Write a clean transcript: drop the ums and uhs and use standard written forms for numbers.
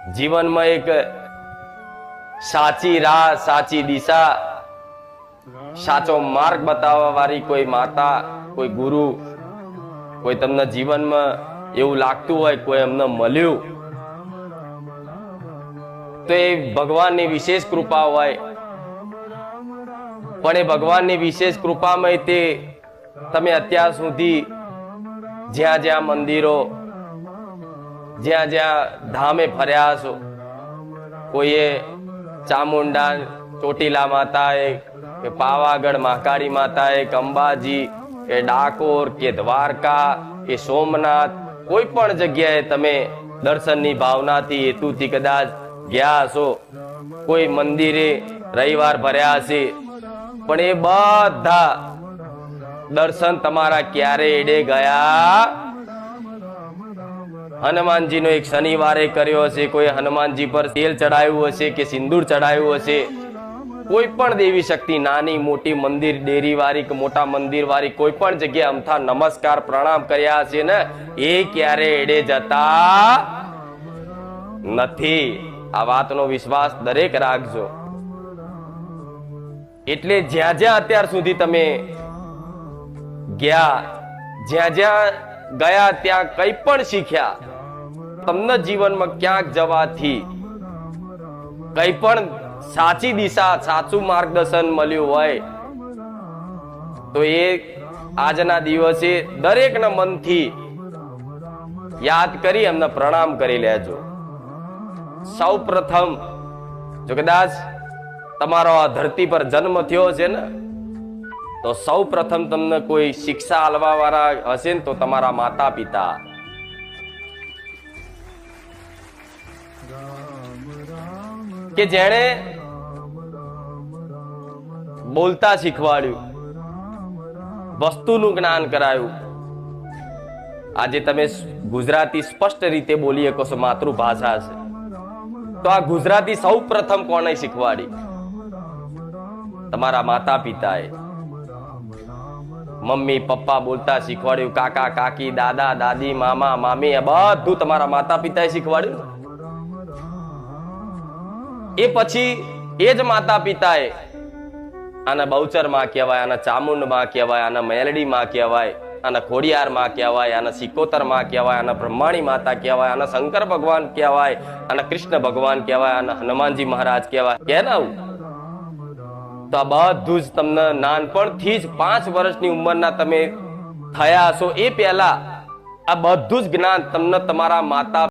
જીવનમાં એક સાચી રાહ, સાચી દિશા, સાચો માર્ગ બતાવવા વાળી કોઈ માતા, કોઈ ગુરુ, કોઈ તમને જીવનમાં એવું લાગતું હોય કોઈ એમને મળ્યું તો એ ભગવાનની વિશેષ કૃપા હોય. પણ એ ભગવાનની વિશેષ કૃપામાં તે તમે અત્યાર સુધી જ્યાં જ્યાં મંદિરો, જ્યાં જ્યાં ધામે ફર્યા છો, કોઈએ ચામુંડા ચોટીલા માતાએ કે પાવાગઢ મહાકાળી માતાએ કે અંબાજી કે ડાકોર કે દ્વારકા કે સોમનાથ, કોઈ પણ જગ્યાએ તમે દર્શનની ભાવનાથી હેતુથી કદાચ ગયા હશો, કોઈ મંદિરે રવિવાર ભર્યા હશે, પણ એ બધા દર્શન તમારા ક્યારે એડે ગયા? હનુમાનજીનો એક શનિવારે કર્યો હશે, કોઈ હનુમાનજી પર તેલ ચડાવ્યું હશે કે સિંદૂર ચડાવ્યું હશે, કોઈ પણ દેવી શક્તિ, નાની મોટી મંદિર ડેરી વાળી કે મોટા મંદિર વાળી કોઈ પણ જગ્યાએ અમથા નમસ્કાર પ્રણામ કર્યા હશે ને, એ ક્યારે એડે જતા નથી. આ વાતનો વિશ્વાસ દરેક રાખજો. એટલે જ્યાં જ્યાં અત્યાર સુધી તમે ગયા, જ્યાં જ્યાં ગયા ત્યાં કંઈ પણ શીખ્યા, તમને જીવનમાં ક્યાંક જવાથી કંઈ પણ સાચી દિશા, સાચું માર્ગદર્શન મળ્યું હોય તો એ આજના દિવસે દરેકના મનથી યાદ કરી એમને પ્રણામ કરી લેજો. સૌ પ્રથમ જો કદાચ તમારો આ ધરતી પર જન્મ થયો છે ને, તો સૌ પ્રથમ તમને કોઈ શિક્ષા આલવા વાળા હશે ને તો તમારા માતા પિતા. કે જેણે બોલતા શીખવાડ્યું, વસ્તુનું જ્ઞાન કરાયું. આજે તમે ગુજરાતી સ્પષ્ટ રીતે બોલી શકો છો, માતૃભાષા છે, તો આ ગુજરાતી સૌ પ્રથમ કોણે શીખવાડી? તમારા માતા પિતાએ. મમ્મી પપ્પા બોલતા શીખવાડ્યું, કાકા કાકી, દાદા દાદી, મામા મામી, બધું તમારા માતા પિતાએ શીખવાડ્યું. એ પછી એ જ માતા પિતાએ આના બહુચર માં કહેવાય, આના ચામુંડ માં કહેવાય, આના મેલડી માં કહેવાય, આના ખોડિયાર માં કહેવાય, આના સિકોતર માં કહેવાય, આના બ્રહ્માણી માતા કહેવાય, આના શંકર ભગવાન કહેવાય, આના કૃષ્ણ ભગવાન કહેવાય, આના હનુમાનજી મહારાજ કહેવાય. કે ના? તો આ બધું જ તમને નાનપણથી જ 5 વર્ષની ઉંમરના તમે થયા હશો એ પહેલા આ બધું જ જ્ઞાન તમને તમારા માતા